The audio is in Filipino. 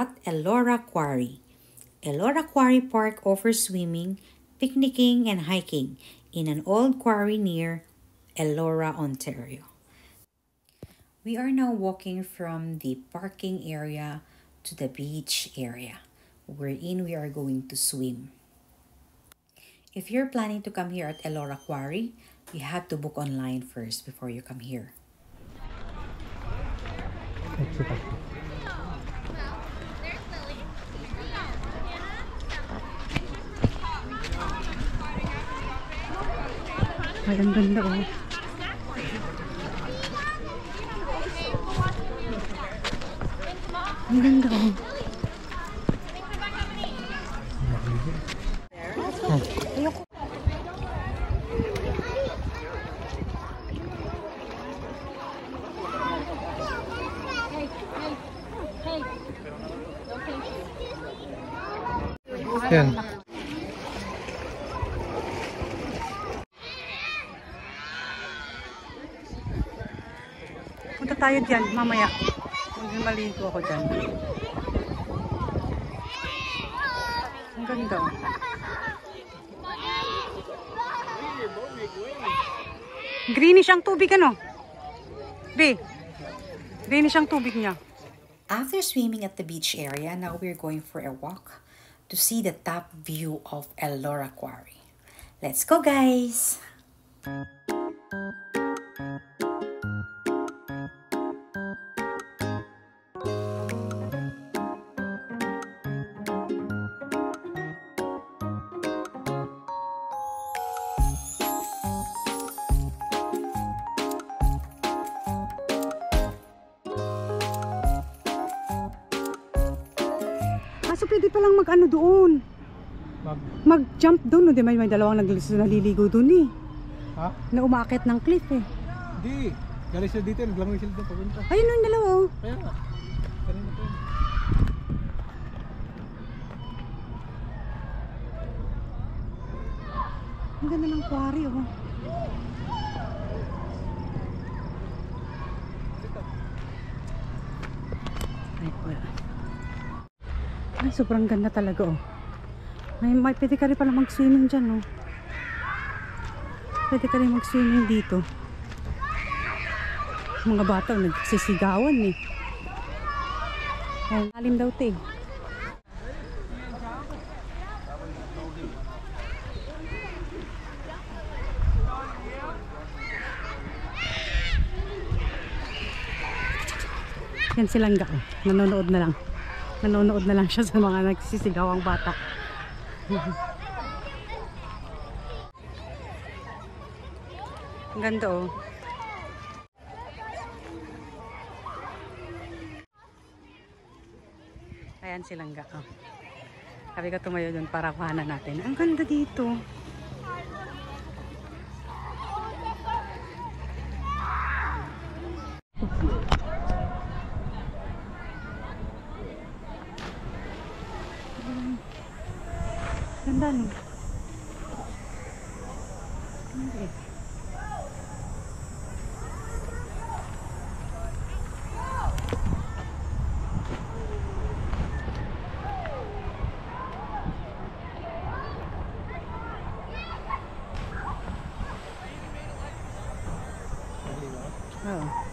at Elora Quarry. Elora Quarry Park offers swimming, picnicking, and hiking in an old quarry near Elora, Ontario. We are now walking from the parking area to the beach area, wherein we are going to swim. If you're planning to come here at Elora Quarry, you have to book online first before you come here. Ay, ang ganda oh. Ang ganda oh. Yan. Punta tayo dyan mamaya. Maligo ako dyan. Ang ganda. Greenish ang tubig ano? Be, greenish ang tubig niya. After swimming at the beach area, now we're going for a walk to see the top view of Elora Quarry. Let's go, guys! Kaso pwede palang mag-ano doon. Mag-jump doon. No? May dalawang naliligo doon eh. Ha? Na umakit ng cliff eh. Hindi. Galing sila dito. Naglangoy sila doon papunta. Ayun yung dalawa oh. Kaya nga. Kanina to. Ang ganda ng quarry oh. Ay, wala. Ay, sobrang ganda talaga oh. May pwede ka rin pala mag-swimming dyan oh. Pwede ka rin mag-swimming dito. Mga bata nagsisigawan eh. Ay, alim daw te. Yan silang ga oh. Nanonood na lang. Nanonood na lang siya sa mga nagsisigawang bata. Ang ganda oh. Ayan silang ga oh. Sabi ko tumayo dun para kuhanan natin. Ang ganda dito. Ganda no? Okay. Oh.